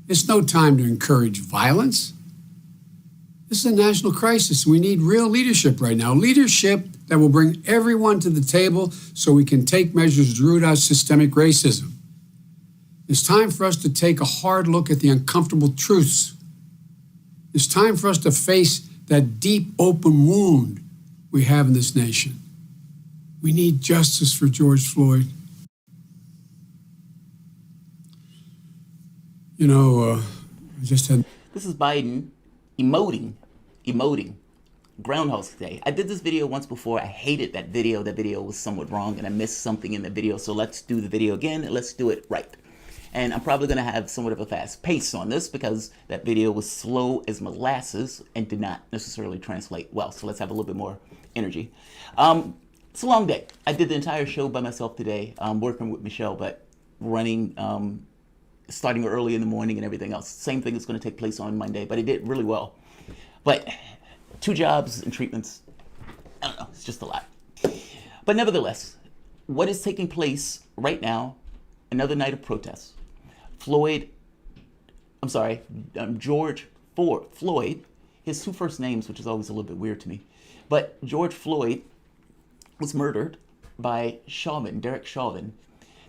It's no time to encourage violence. This is a national crisis. We need real leadership right now. Leadership that will bring everyone to the table so we can take measures to root out systemic racism. It's time for us to take a hard look at the uncomfortable truths. It's time for us to face that deep, open wound we have in this nation. We need justice for George Floyd. You know, I just had... This is Biden emoting Groundhog's Day. I did this video once before. I hated that video. That video was somewhat wrong and I missed something in the video. So let's do the video again and let's do it right. And I'm probably going to have somewhat of a fast pace on this because that video was slow as molasses and did not necessarily translate well. So let's have a little bit more energy. It's a long day. I did the entire show by myself today, working with Michelle, but running, starting early in the morning and everything else. Same thing is going to take place on Monday, but it did really well. But 2 jobs and treatments, I don't know, it's just a lot. But nevertheless, what is taking place right now, another night of protests. George Floyd, his 2 first names, which is always a little bit weird to me, but George Floyd was murdered by Derek Chauvin.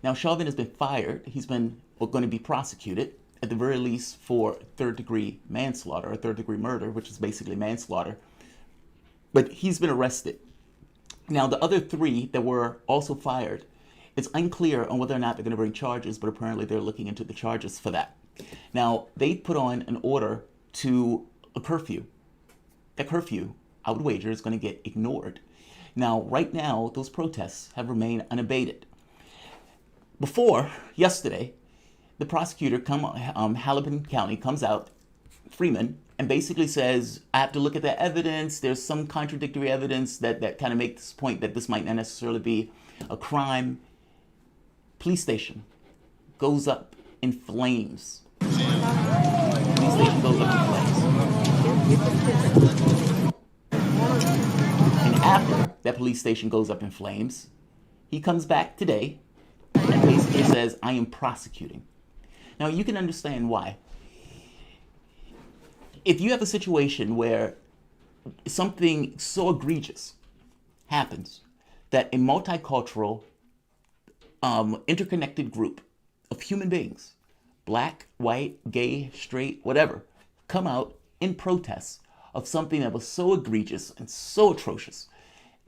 Now, Chauvin has been fired. He's been going to be prosecuted, at the very least, for 3rd-degree manslaughter, or 3rd-degree murder, which is basically manslaughter. But he's been arrested. Now, the other 3 that were also fired, it's unclear on whether or not they're going to bring charges, but apparently they're looking into the charges for that. Now, they put on an order to a curfew. That curfew, I would wager, is going to get ignored. Now, right now, those protests have remained unabated. Before, yesterday, the prosecutor, Hennepin County, comes out, Freeman, and basically says, I have to look at the evidence. There's some contradictory evidence that kind of makes this point that this might not necessarily be a crime. Police station goes up in flames. Police station goes up in flames. And after that police station goes up in flames, he comes back today and basically says, I am prosecuting. Now, you can understand why. If you have a situation where something so egregious happens that a multicultural, interconnected group of human beings, black, white, gay, straight, whatever, come out in protest of something that was so egregious and so atrocious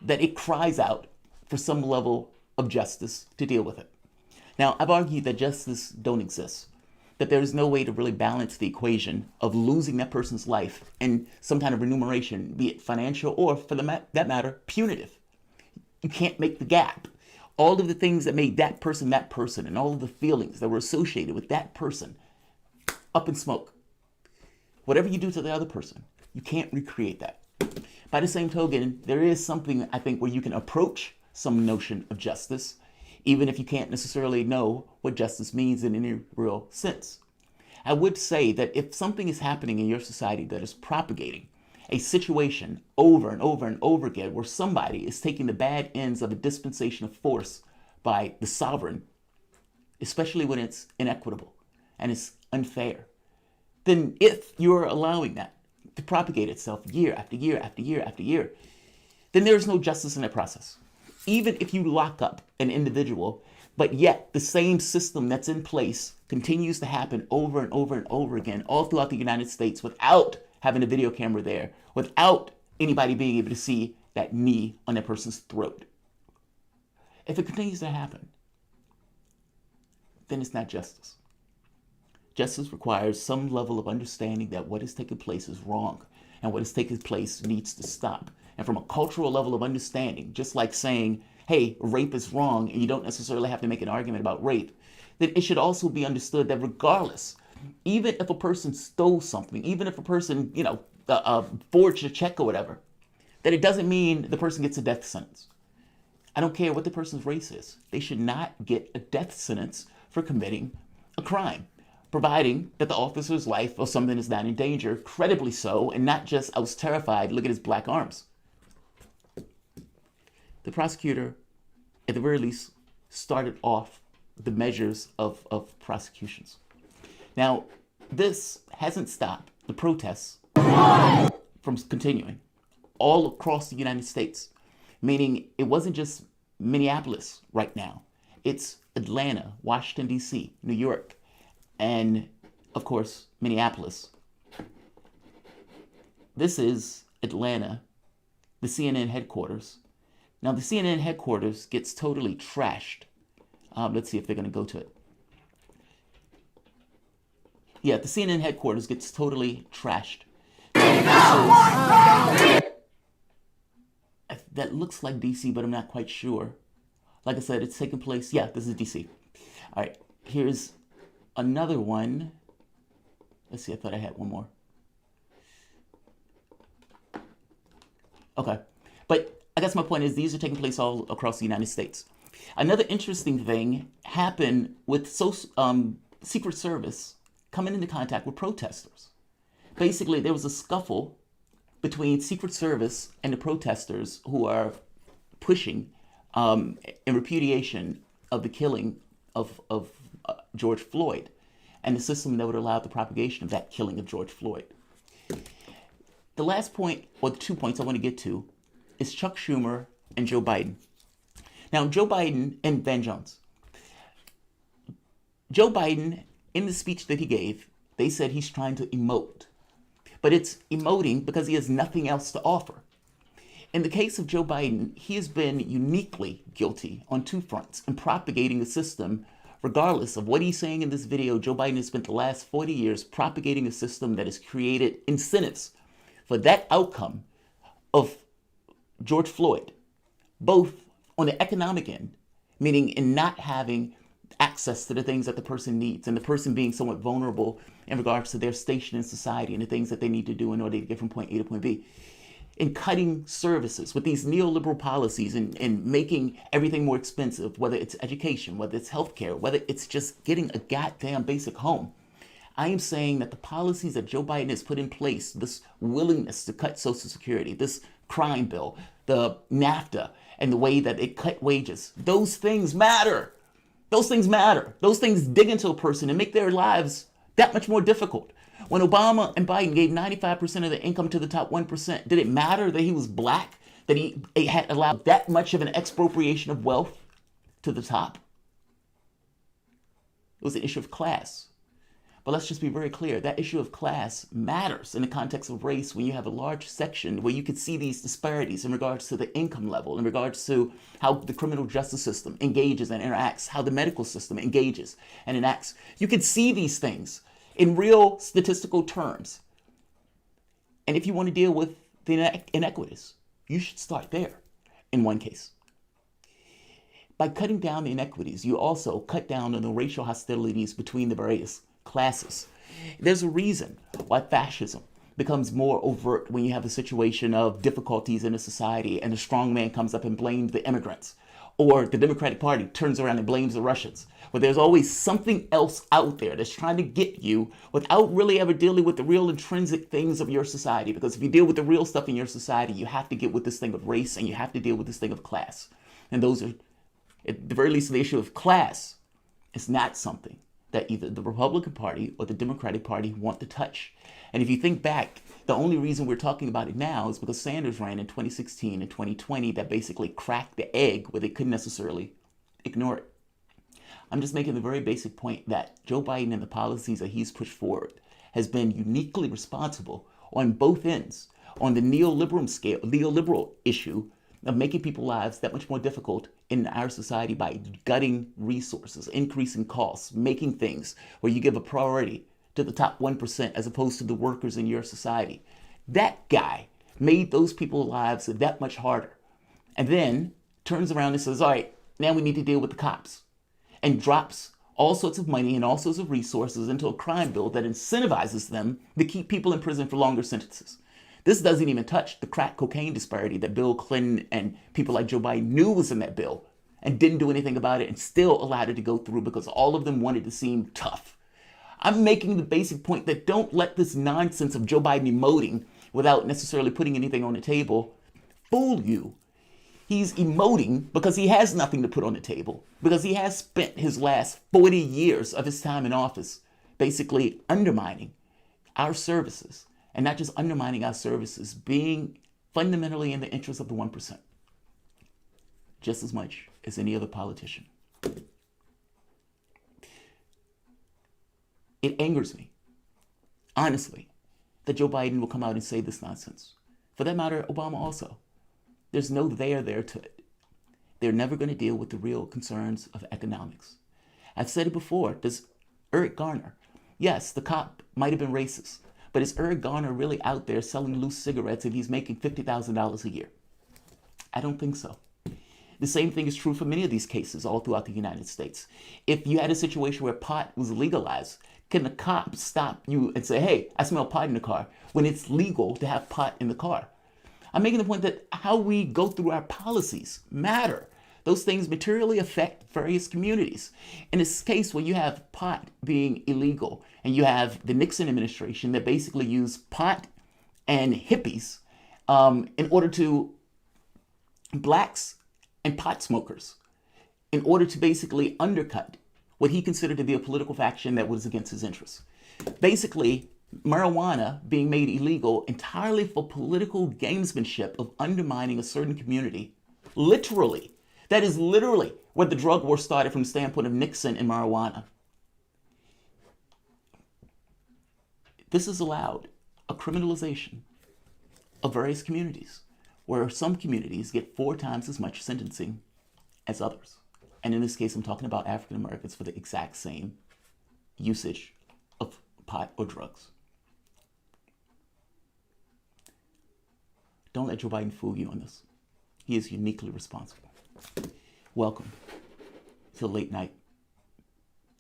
that it cries out for some level of justice to deal with it. Now, I've argued that justice don't exist, that there is no way to really balance the equation of losing that person's life and some kind of remuneration, be it financial or, for that matter, punitive. You can't make the gap. All of the things that made that person, and all of the feelings that were associated with that person, up in smoke. Whatever you do to the other person, you can't recreate that. By the same token, there is something, I think, where you can approach some notion of justice, even if you can't necessarily know what justice means in any real sense. I would say that if something is happening in your society that is propagating a situation over and over and over again where somebody is taking the bad ends of a dispensation of force by the sovereign, especially when it's inequitable and it's unfair, then if you're allowing that to propagate itself year after year after year after year, then there's no justice in that process. Even if you lock up an individual, but yet the same system that's in place continues to happen over and over and over again all throughout the United States without having a video camera there, without anybody being able to see that knee on that person's throat. If it continues to happen, then it's not justice. Justice requires some level of understanding that what is taking place is wrong and what is taking place needs to stop. And from a cultural level of understanding, just like saying, hey, rape is wrong and you don't necessarily have to make an argument about rape, then it should also be understood that regardless, even if a person stole something, even if a person, forged a check or whatever, that it doesn't mean the person gets a death sentence. I don't care what the person's race is. They should not get a death sentence for committing a crime, providing that the officer's life or something is not in danger, credibly so, and not just, I was terrified, look at his black arms. The prosecutor, at the very least, started off the measures of prosecutions. Now, this hasn't stopped the protests from continuing all across the United States, meaning it wasn't just Minneapolis right now. It's Atlanta, Washington, D.C., New York, and, of course, Minneapolis. This is Atlanta, the CNN headquarters. Now, the CNN headquarters gets totally trashed. Let's see if they're going to go to it. Yeah, the CNN headquarters gets totally trashed. That looks like DC, but I'm not quite sure. Like I said, it's taking place. Yeah, this is DC. All right, here's another one. Let's see, I thought I had one more. Okay, but I guess my point is these are taking place all across the United States. Another interesting thing happened with Secret Service coming into contact with protesters. Basically, there was a scuffle between Secret Service and the protesters who are pushing in repudiation of the killing of George Floyd and the system that would allow the propagation of that killing of George Floyd. The last point, or the 2 points I want to get to, is Chuck Schumer and Joe Biden. Now, Joe Biden and Van Jones. Joe Biden, in the speech that he gave, they said he's trying to emote. But it's emoting because he has nothing else to offer. In the case of Joe Biden, he has been uniquely guilty on two fronts in propagating a system. Regardless of what he's saying in this video, Joe Biden has spent the last 40 years propagating a system that has created incentives for that outcome of George Floyd, both on the economic end, meaning in not having access to the things that the person needs and the person being somewhat vulnerable in regards to their station in society and the things that they need to do in order to get from point A to point B. In cutting services with these neoliberal policies and making everything more expensive, whether it's education, whether it's healthcare, whether it's just getting a goddamn basic home. I am saying that the policies that Joe Biden has put in place, this willingness to cut Social Security, this crime bill, the NAFTA, and the way that it cut wages, those things matter. Those things matter. Those things dig into a person and make their lives that much more difficult. When Obama and Biden gave 95% of the income to the top 1%, did it matter that he was black? That he had allowed that much of an expropriation of wealth to the top? It was an issue of class. But let's just be very clear, that issue of class matters in the context of race when you have a large section where you could see these disparities in regards to the income level, in regards to how the criminal justice system engages and interacts, how the medical system engages and enacts. You could see these things in real statistical terms. And if you want to deal with the inequities, you should start there in one case. By cutting down the inequities, you also cut down on the racial hostilities between the various classes. There's a reason why fascism becomes more overt when you have a situation of difficulties in a society and the strong man comes up and blames the immigrants, or the Democratic Party turns around and blames the Russians. But there's always something else out there that's trying to get you without really ever dealing with the real intrinsic things of your society. Because if you deal with the real stuff in your society, you have to get with this thing of race and you have to deal with this thing of class. And those are, at the very least, the issue of class is not something that either the Republican Party or the Democratic Party want to touch. And if you think back, the only reason we're talking about it now is because Sanders ran in 2016 and 2020 that basically cracked the egg where they couldn't necessarily ignore it. I'm just making the very basic point that Joe Biden and the policies that he's pushed forward has been uniquely responsible on both ends, on the neoliberal issue of making people's lives that much more difficult in our society by gutting resources, increasing costs, making things where you give a priority to the top 1% as opposed to the workers in your society. That guy made those people's lives that much harder. And then turns around and says, all right, now we need to deal with the cops. And drops all sorts of money and all sorts of resources into a crime bill that incentivizes them to keep people in prison for longer sentences. This doesn't even touch the crack cocaine disparity that Bill Clinton and people like Joe Biden knew was in that bill and didn't do anything about it and still allowed it to go through because all of them wanted to seem tough. I'm making the basic point that don't let this nonsense of Joe Biden emoting without necessarily putting anything on the table fool you. He's emoting because he has nothing to put on the table, because he has spent his last 40 years of his time in office basically undermining our services, and not just undermining our services, being fundamentally in the interest of the 1%, just as much as any other politician. It angers me, honestly, that Joe Biden will come out and say this nonsense. For that matter, Obama also. There's no there to it. They're never going to deal with the real concerns of economics. I've said it before. Does Eric Garner, yes, the cop might have been racist, but is Eric Garner really out there selling loose cigarettes if he's making $50,000 a year? I don't think so. The same thing is true for many of these cases all throughout the United States. If you had a situation where pot was legalized, can the cop stop you and say, hey, I smell pot in the car, when it's legal to have pot in the car? I'm making the point that how we go through our policies matter. Those things materially affect various communities. In this case, where you have pot being illegal, and you have the Nixon administration that basically used pot and hippies in order to blacks and pot smokers, in order to basically undercut what he considered to be a political faction that was against his interests. Basically, marijuana being made illegal entirely for political gamesmanship of undermining a certain community. Literally. That is literally where the drug war started from the standpoint of Nixon and marijuana. This has allowed a criminalization of various communities, where some communities get 4 times as much sentencing as others. And in this case, I'm talking about African Americans for the exact same usage of pot or drugs. Don't let Joe Biden fool you on this. He is uniquely responsible. Welcome to the late night,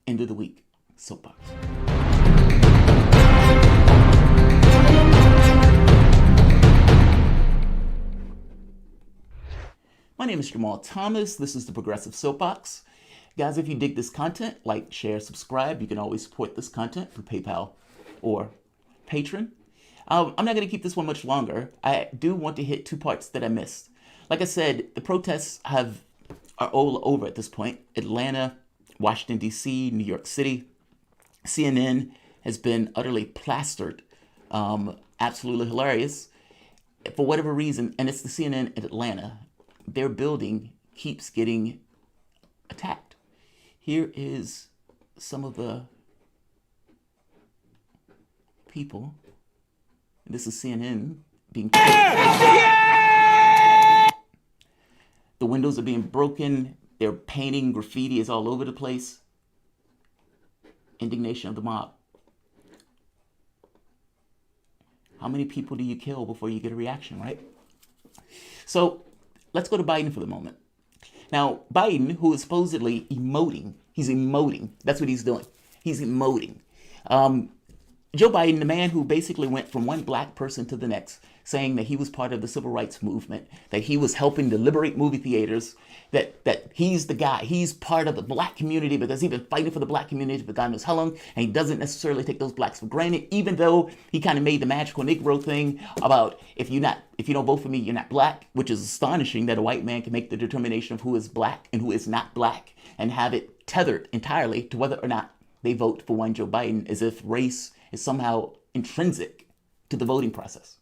end of the week soapbox. My name is Jamal Thomas. This is the Progressive Soapbox. Guys, if you dig this content, like, share, subscribe. You can always support this content through PayPal or Patreon. I'm not going to keep this one much longer. I do want to hit 2 parts that I missed. Like I said, the protests are all over at this point. Atlanta, Washington, D.C., New York City. CNN has been utterly plastered. Absolutely hilarious. For whatever reason, and it's the CNN in Atlanta, their building keeps getting attacked. Here is some of the people. This is CNN being The windows are being broken. They're painting. Graffiti is all over the place. Indignation of the mob. How many people do you kill before you get a reaction, right? So let's go to Biden for the moment. Now, Biden, who is supposedly emoting, he's emoting. That's what he's doing. He's emoting. Joe Biden, the man who basically went from one black person to the next, saying that he was part of the civil rights movement, that he was helping to liberate movie theaters, that he's the guy, he's part of the black community because he's been fighting for the black community for God knows how long, and he doesn't necessarily take those blacks for granted, even though he kind of made the magical Negro thing about if you don't vote for me, you're not black, which is astonishing that a white man can make the determination of who is black and who is not black and have it tethered entirely to whether or not they vote for one Joe Biden, as if race is somehow intrinsic to the voting process.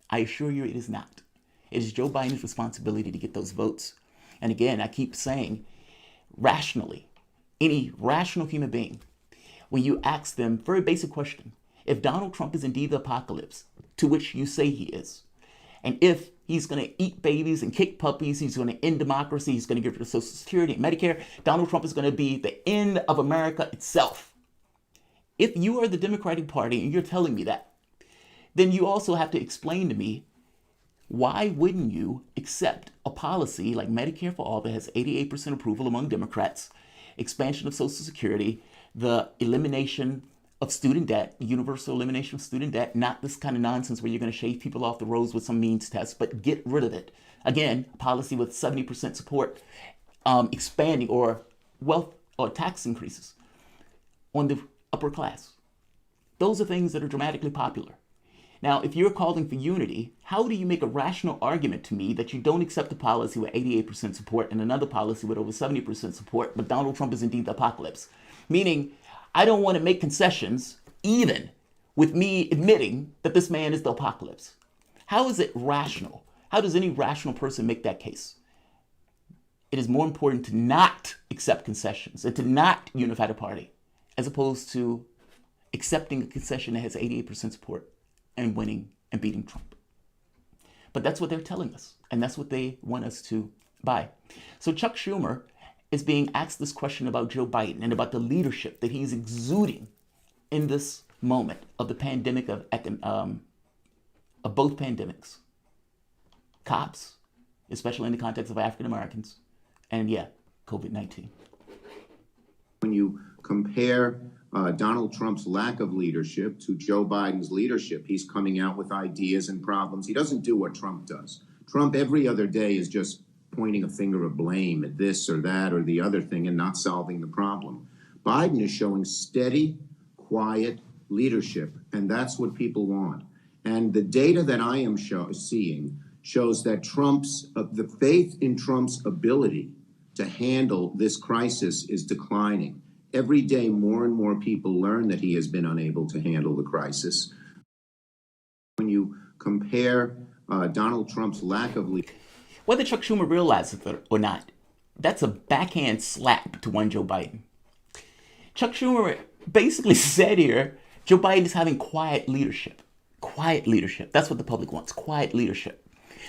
I assure you it is not. It is Joe Biden's responsibility to get those votes. And again, I keep saying, rationally, any rational human being, when you ask them very basic question, if Donald Trump is indeed the apocalypse, to which you say he is, and if he's going to eat babies and kick puppies, he's going to end democracy, he's going to get rid of Social Security and Medicare, Donald Trump is going to be the end of America itself. If you are the Democratic Party and you're telling me that, then you also have to explain to me, why wouldn't you accept a policy like Medicare for All that has 88% approval among Democrats, expansion of Social Security, the elimination of student debt, universal elimination of student debt, not this kind of nonsense where you're going to shave people off the roads with some means test, but get rid of it. Again, a policy with 70% support, expanding or wealth or tax increases on the upper class. Those are things that are dramatically popular. Now, if you're calling for unity, how do you make a rational argument to me that you don't accept a policy with 88% support and another policy with over 70% support, but Donald Trump is indeed the apocalypse? Meaning, I don't want to make concessions, even with me admitting that this man is the apocalypse. How is it rational? How does any rational person make that case? It is more important to not accept concessions and to not unify the party, as opposed to accepting a concession that has 88% support and winning and beating Trump. But that's what they're telling us, and that's what they want us to buy. So Chuck Schumer is being asked this question about Joe Biden and about the leadership that he's exuding in this moment of the pandemic of both pandemics. Cops, especially in the context of African Americans, and COVID-19. When you compare Donald Trump's lack of leadership to Joe Biden's leadership, he's coming out with ideas and problems. He doesn't do what Trump does. Trump every other day is just pointing a finger of blame at this or that or the other thing and not solving the problem. Biden is showing steady, quiet leadership, and that's what people want. And the data that I am seeing shows that the faith in Trump's ability to handle this crisis is declining. Every day, more and more people learn that he has been unable to handle the crisis. When you compare Donald Trump's lack of leadership, whether Chuck Schumer realizes it or not, that's a backhand slap to one Joe Biden. Chuck Schumer basically said here, Joe Biden is having quiet leadership. Quiet leadership. That's what the public wants, quiet leadership.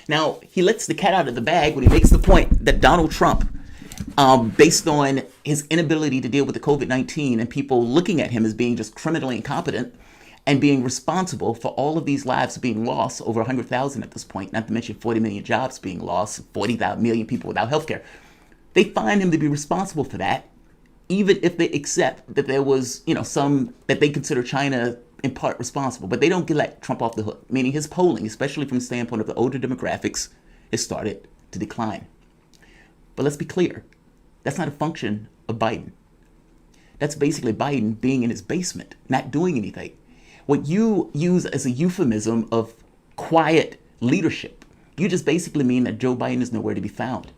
Now, he lets the cat out of the bag when he makes the point that Donald Trump, based on his inability to deal with the COVID-19 and people looking at him as being just criminally incompetent and being responsible for all of these lives being lost, over 100,000 at this point, not to mention 40 million jobs being lost, 40 million people without health care. They find him to be responsible for that, even if they accept that there was, some that they consider China in part responsible. But they don't let Trump off the hook, meaning his polling, especially from the standpoint of the older demographics, has started to decline. But let's be clear, that's not a function of Biden. That's basically Biden being in his basement, not doing anything. What you use as a euphemism of quiet leadership, you just basically mean that Joe Biden is nowhere to be found.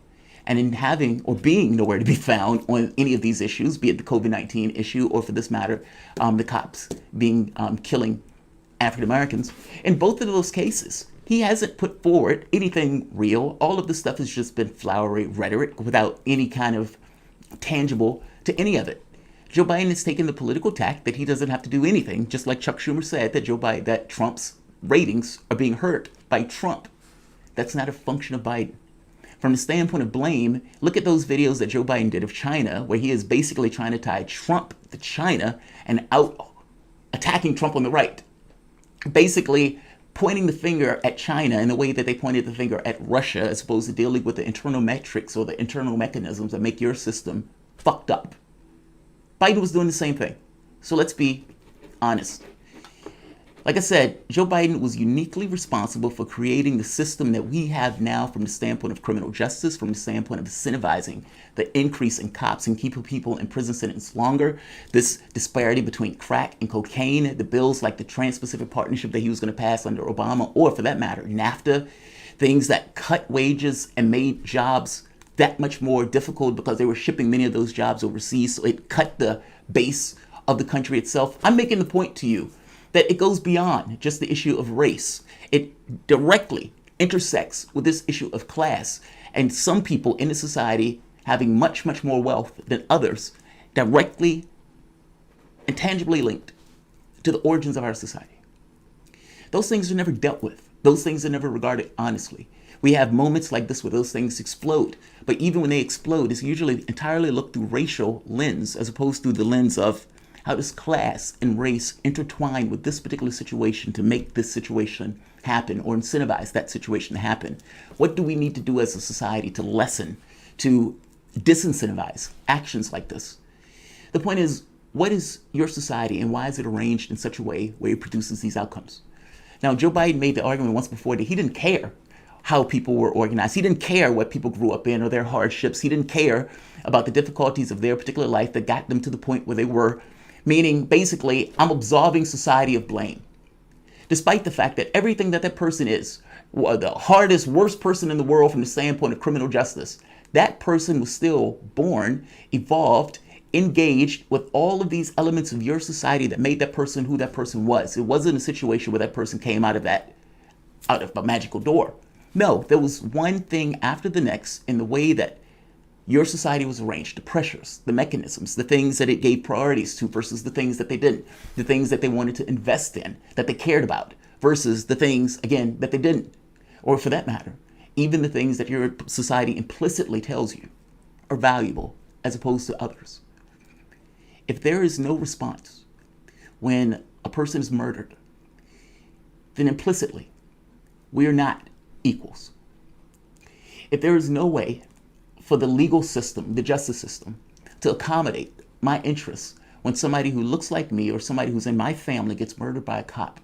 And in having or being nowhere to be found on any of these issues, be it the COVID-19 issue or, for this matter, the cops killing African Americans, in both of those cases, he hasn't put forward anything real. All of this stuff has just been flowery rhetoric without any kind of tangible to any of it. Joe Biden has taken the political tack that he doesn't have to do anything, just like Chuck Schumer said that Trump's ratings are being hurt by Trump. That's not a function of Biden. From the standpoint of blame, look at those videos that Joe Biden did of China, where he is basically trying to tie Trump to China and out attacking Trump on the right. Basically pointing the finger at China in the way that they pointed the finger at Russia, as opposed to dealing with the internal metrics or the internal mechanisms that make your system fucked up. Biden was doing the same thing. So let's be honest. Like I said, Joe Biden was uniquely responsible for creating the system that we have now from the standpoint of criminal justice, from the standpoint of incentivizing the increase in cops and keeping people in prison sentence longer, this disparity between crack and cocaine, the bills like the Trans-Pacific Partnership that he was going to pass under Obama, or for that matter, NAFTA, things that cut wages and made jobs that much more difficult because they were shipping many of those jobs overseas, so it cut the base of the country itself. I'm making the point to you that it goes beyond just the issue of race. It directly intersects with this issue of class, and some people in the society having much, much more wealth than others, directly and tangibly linked to the origins of our society. Those things are never dealt with. Those things are never regarded honestly. We have moments like this where those things explode, but even when they explode, it's usually entirely looked through racial lens as opposed to the lens of how does class and race intertwine with this particular situation to make this situation happen or incentivize that situation to happen? What do we need to do as a society to lessen, to disincentivize actions like this? The point is, what is your society and why is it arranged in such a way where it produces these outcomes? Now, Joe Biden made the argument once before that he didn't care how people were organized. He didn't care what people grew up in or their hardships. He didn't care about the difficulties of their particular life that got them to the point where they were. Meaning, basically, I'm absolving society of blame. Despite the fact that everything that person is, the hardest, worst person in the world from the standpoint of criminal justice, that person was still born, evolved engaged with all of these elements of your society that made that person who that person was. It wasn't a situation where that person came out of a magical door. No, there was one thing after the next in the way that your society was arranged, the pressures, the mechanisms, the things that it gave priorities to versus the things that they didn't, the things that they wanted to invest in, that they cared about, versus the things, again, that they didn't. Or for that matter, even the things that your society implicitly tells you are valuable as opposed to others. If there is no response when a person is murdered, then implicitly, we are not equals. If there is no way for the legal system, the justice system, to accommodate my interests when somebody who looks like me or somebody who's in my family gets murdered by a cop,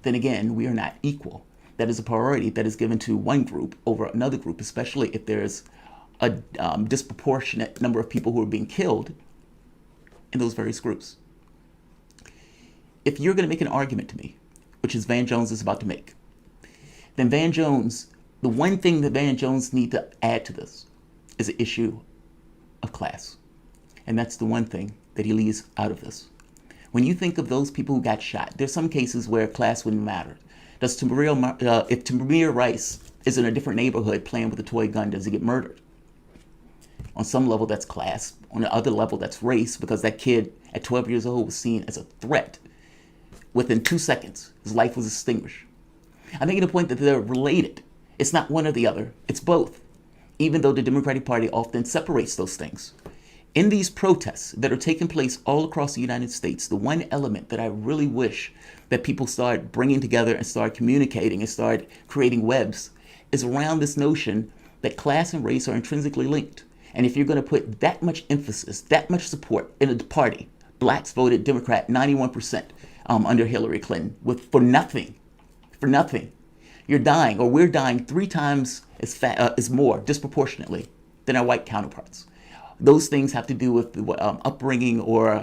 then again, we are not equal. That is a priority that is given to one group over another group, especially if there's a disproportionate number of people who are being killed in those various groups. If you're going to make an argument to me, which is Van Jones is about to make, then Van Jones, the one thing that Van Jones needs to add to this is an issue of class. And that's the one thing that he leaves out of this. When you think of those people who got shot, there's some cases where class wouldn't matter. If Tamir Rice is in a different neighborhood playing with a toy gun, does he get murdered? On some level, that's class. On the other level, that's race, because that kid at 12 years old was seen as a threat. Within 2 seconds, his life was extinguished. I'm making the point that they're related. It's not one or the other. It's both, even though the Democratic Party often separates those things. In these protests that are taking place all across the United States, the one element that I really wish that people start bringing together and start communicating and start creating webs is around this notion that class and race are intrinsically linked. And if you're going to put that much emphasis, that much support in a party, blacks voted Democrat 91% under Hillary Clinton for nothing. You're dying, or we're dying 3 times as more disproportionately than our white counterparts. Those things have to do with upbringing or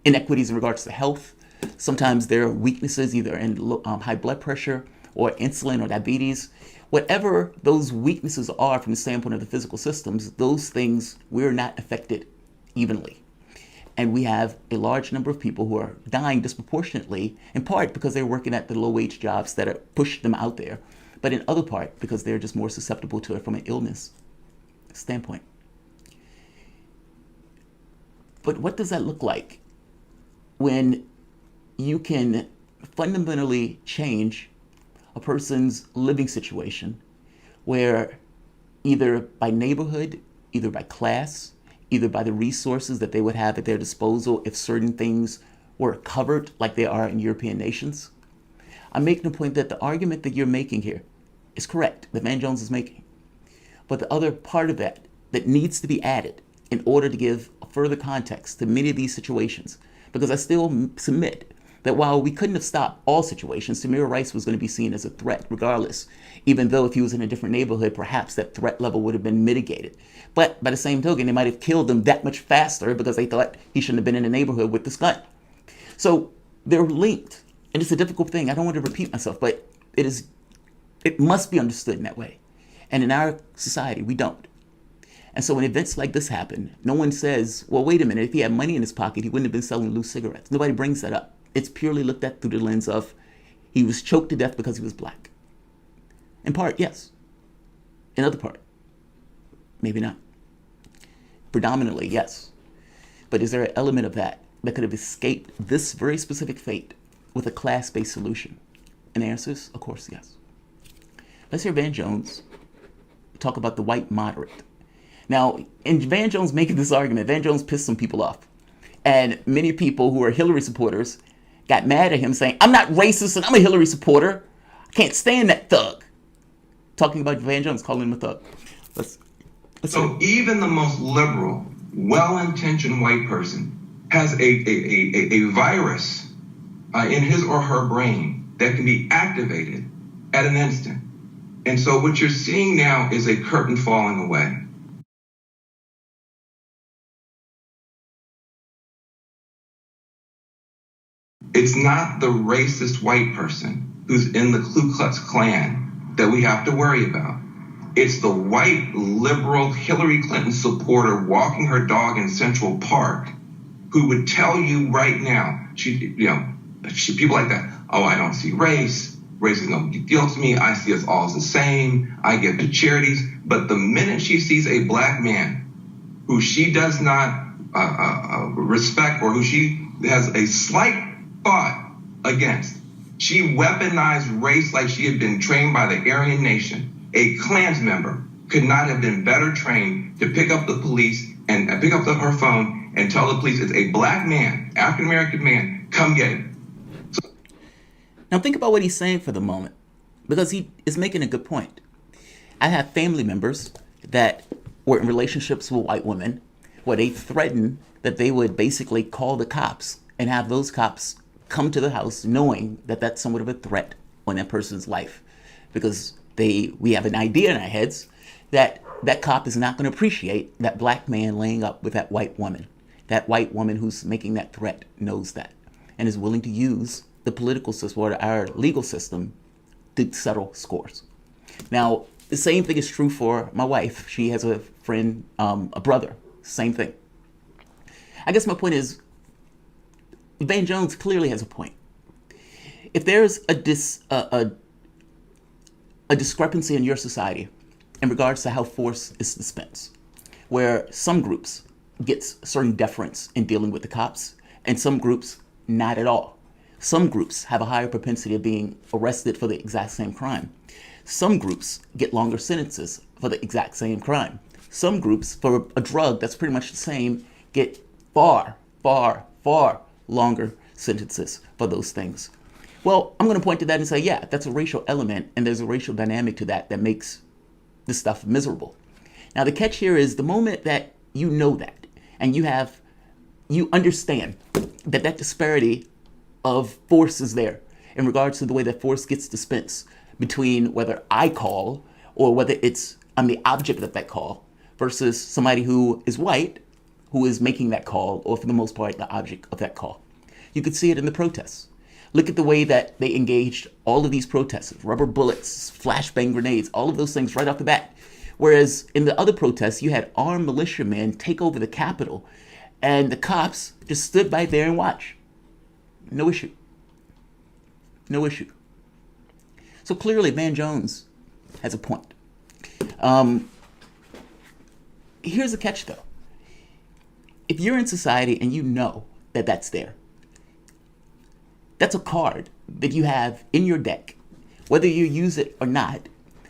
inequities in regards to health. Sometimes there are weaknesses either in high blood pressure or insulin or diabetes. Whatever those weaknesses are from the standpoint of the physical systems, those things we're not affected evenly. And we have a large number of people who are dying disproportionately, in part because they're working at the low-wage jobs that are pushed them out there, but in other part because they're just more susceptible to it from an illness standpoint. But what does that look like when you can fundamentally change a person's living situation where either by neighborhood, either by class, either by the resources that they would have at their disposal if certain things were covered like they are in European nations? I'm making the point that the argument that you're making here is correct, that Van Jones is making. But the other part of that needs to be added in order to give further context to many of these situations, because I still submit that while we couldn't have stopped all situations, Tamir Rice was going to be seen as a threat regardless, even though if he was in a different neighborhood, perhaps that threat level would have been mitigated. But by the same token, they might have killed him that much faster because they thought he shouldn't have been in a neighborhood with this gun. So they're linked, and it's a difficult thing. I don't want to repeat myself, but it must be understood in that way. And in our society, we don't. And so when events like this happen, no one says, well, wait a minute, if he had money in his pocket, he wouldn't have been selling loose cigarettes. Nobody brings that up. It's purely looked at through the lens of he was choked to death because he was black. In part, yes. In other part, maybe not. Predominantly, yes. But is there an element of that could have escaped this very specific fate with a class-based solution? And the answer is, of course, yes. Let's hear Van Jones talk about the white moderate. Now, in Van Jones making this argument, Van Jones pissed some people off. And many people who are Hillary supporters got mad at him saying, I'm not racist and I'm a Hillary supporter. I can't stand that thug. Talking about Van Jones, calling him a thug. So even the most liberal, well-intentioned white person has a virus in his or her brain that can be activated at an instant. And so what you're seeing now is a curtain falling away. It's not the racist white person who's in the Ku Klux Klan that we have to worry about. It's the white liberal Hillary Clinton supporter walking her dog in Central Park who would tell you right now, people like that, oh, I don't see race. Race is no big deal to me. I see us all as the same. I give to charities. But the minute she sees a black man who she does not respect or who she has a slight thought against, she weaponized race like she had been trained by the Aryan Nation. A Klans member could not have been better trained to pick up the police and pick up her phone and tell the police it's a black man, African-American man, come get him. Now think about what he's saying for the moment, because he is making a good point. I have family members that were in relationships with white women where they threatened that they would basically call the cops and have those cops come to the house knowing that that's somewhat of a threat on that person's life, because we have an idea in our heads that that cop is not going to appreciate that black man laying up with that white woman. That white woman who's making that threat knows that and is willing to use the political system or our legal system to settle scores. Now, the same thing is true for my wife. She has a friend, a brother, same thing. I guess my point is, Van Jones clearly has a point. If there's a discrepancy in your society in regards to how force is dispensed, where some groups get certain deference in dealing with the cops and some groups not at all. Some groups have a higher propensity of being arrested for the exact same crime. Some groups get longer sentences for the exact same crime. Some groups, for a drug that's pretty much the same, get far, far, far longer sentences for those things. Well, I'm going to point to that and say, yeah, that's a racial element, and there's a racial dynamic to that makes this stuff miserable. Now, the catch here is the moment that you know that, and you understand that that disparity of force is there in regards to the way that force gets dispensed between whether I call or whether I'm the object of that call versus somebody who is white who is making that call, or for the most part, the object of that call. You could see it in the protests. Look at the way that they engaged all of these protests, rubber bullets, flashbang grenades, all of those things right off the bat. Whereas in the other protests, you had armed militiamen take over the Capitol, and the cops just stood by there and watched. No issue. No issue. So clearly, Van Jones has a point. Here's the catch, though. If you're in society and you know that that's there, that's a card that you have in your deck. Whether you use it or not,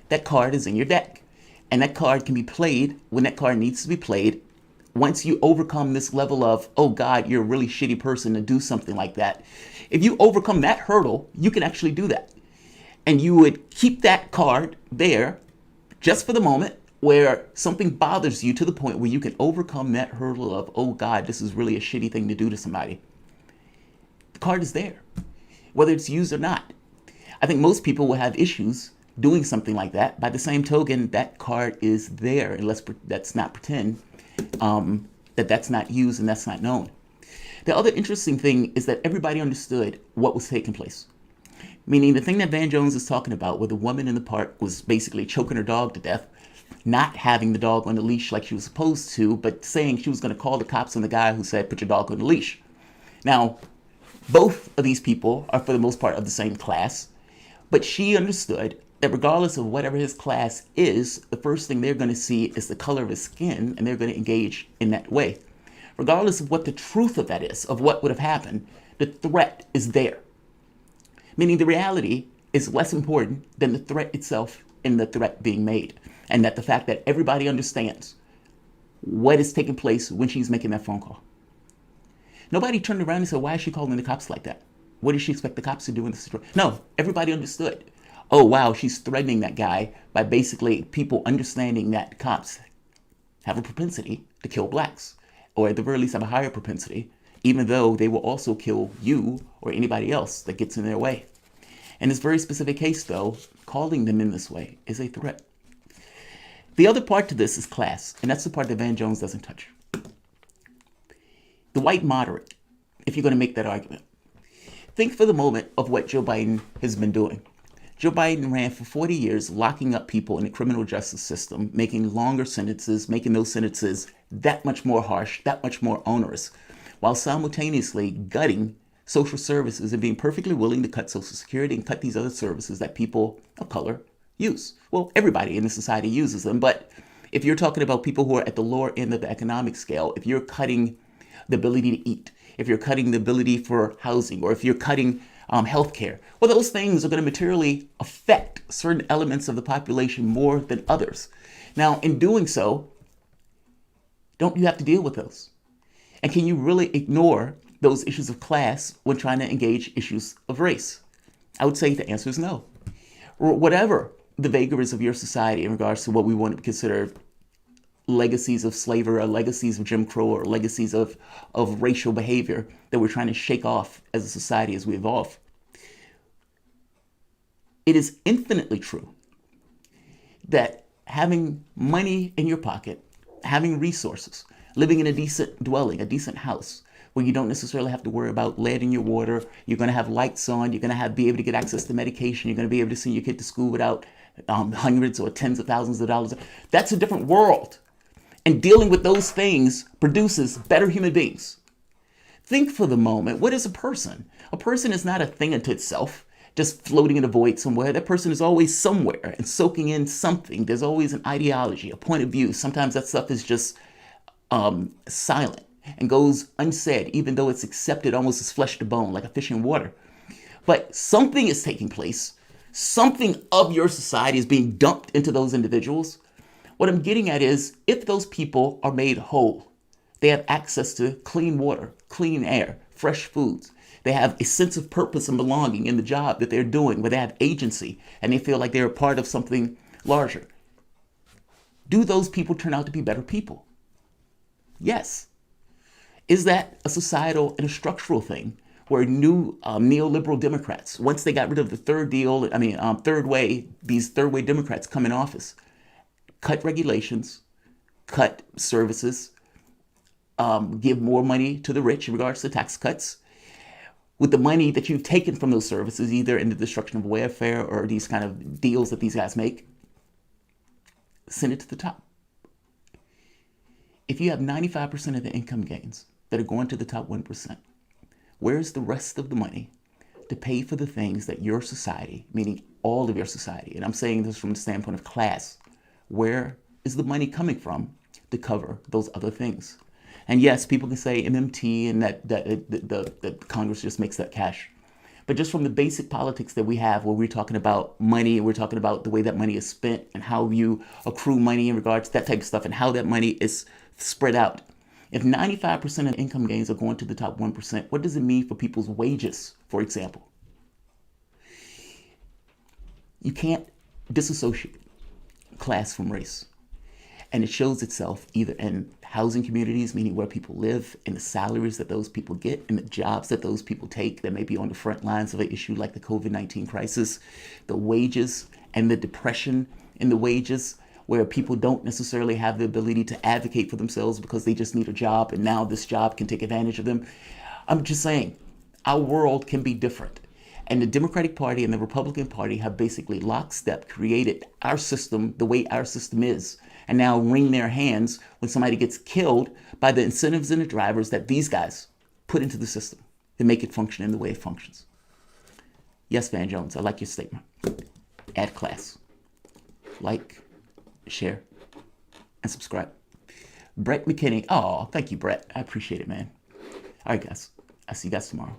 that card is in your deck. And that card can be played when that card needs to be played. Once you overcome this level of, oh God, you're a really shitty person to do something like that. If you overcome that hurdle, you can actually do that. And you would keep that card there just for the moment where something bothers you to the point where you can overcome that hurdle of, oh God, this is really a shitty thing to do to somebody. The card is there, whether it's used or not. I think most people will have issues doing something like that. By the same token, that card is there, and let's not pretend that that's not used and that's not known. The other interesting thing is that everybody understood what was taking place. Meaning the thing that Van Jones is talking about, where the woman in the park was basically choking her dog to death, not having the dog on the leash like she was supposed to, but saying she was going to call the cops on the guy who said, put your dog on the leash. Now, both of these people are for the most part of the same class, but she understood that regardless of whatever his class is, the first thing they're going to see is the color of his skin, and they're going to engage in that way. Regardless of what the truth of that is, of what would have happened, the threat is there. Meaning the reality is less important than the threat itself and the threat being made. And that the fact that everybody understands what is taking place when she's making that phone call. Nobody turned around and said, why is she calling the cops like that? What does she expect the cops to do in this situation? No, everybody understood. Oh, wow, she's threatening that guy by basically people understanding that cops have a propensity to kill blacks, or at the very least have a higher propensity, even though they will also kill you or anybody else that gets in their way. In this very specific case, though, calling them in this way is a threat. The other part to this is class, and that's the part that Van Jones doesn't touch. The white moderate, if you're going to make that argument. Think for the moment of what Joe Biden has been doing. Joe Biden ran for 40 years locking up people in the criminal justice system, making longer sentences, making those sentences that much more harsh, that much more onerous, while simultaneously gutting social services and being perfectly willing to cut Social Security and cut these other services that people of color use. Well, everybody in the society uses them, but if you're talking about people who are at the lower end of the economic scale, if you're cutting the ability to eat, if you're cutting the ability for housing, or if you're cutting healthcare, well, those things are going to materially affect certain elements of the population more than others. Now, in doing so, don't you have to deal with those? And can you really ignore those issues of class when trying to engage issues of race? I would say the answer is no. Or whatever the vagaries of your society in regards to what we want to consider legacies of slavery or legacies of Jim Crow or legacies of racial behavior that we're trying to shake off as a society as we evolve. It is infinitely true that having money in your pocket, having resources, living in a decent dwelling, a decent house, where you don't necessarily have to worry about lead in your water, you're going to have lights on, you're going to be able to get access to medication, you're going to be able to send your kid to school without hundreds or tens of thousands of dollars. That's a different world. And dealing with those things produces better human beings. Think for the moment, what is a person? A person is not a thing unto itself, just floating in a void somewhere. That person is always somewhere and soaking in something. There's always an ideology, a point of view. Sometimes that stuff is just silent and goes unsaid, even though it's accepted almost as flesh to bone, like a fish in water. But something is taking place. Something of your society is being dumped into those individuals. What I'm getting at is, if those people are made whole, they have access to clean water, clean air, fresh foods. They have a sense of purpose and belonging in the job that they're doing, where they have agency and they feel like they're a part of something larger. Do those people turn out to be better people? Yes. Is that a societal and a structural thing where new neoliberal Democrats, once they got rid of the third way, these third way Democrats come in office, cut regulations, cut services, give more money to the rich in regards to tax cuts, with the money that you've taken from those services, either in the destruction of welfare or these kind of deals that these guys make, send it to the top. If you have 95% of the income gains that are going to the top 1%, where's the rest of the money to pay for the things that your society, meaning all of your society, and I'm saying this from the standpoint of class, where is the money coming from to cover those other things? And yes, people can say MMT and that Congress just makes that cash. But just from the basic politics that we have, where we're talking about money and we're talking about the way that money is spent and how you accrue money in regards to that type of stuff and how that money is spread out. If 95% of income gains are going to the top 1%, what does it mean for people's wages, for example? You can't disassociate class from race. And it shows itself either in housing communities, meaning where people live, in the salaries that those people get, in the jobs that those people take that may be on the front lines of an issue like the COVID-19 crisis, the wages and the depression in the wages, where people don't necessarily have the ability to advocate for themselves because they just need a job and now this job can take advantage of them. I'm just saying, our world can be different. And the Democratic Party and the Republican Party have basically lockstep created our system the way our system is, and now wring their hands when somebody gets killed by the incentives and the drivers that these guys put into the system to make it function in the way it functions. Yes, Van Jones, I like your statement. Add class. Like, share, and subscribe. Brett McKinney. Oh, thank you, Brett. I appreciate it, man. All right, guys. I'll see you guys tomorrow.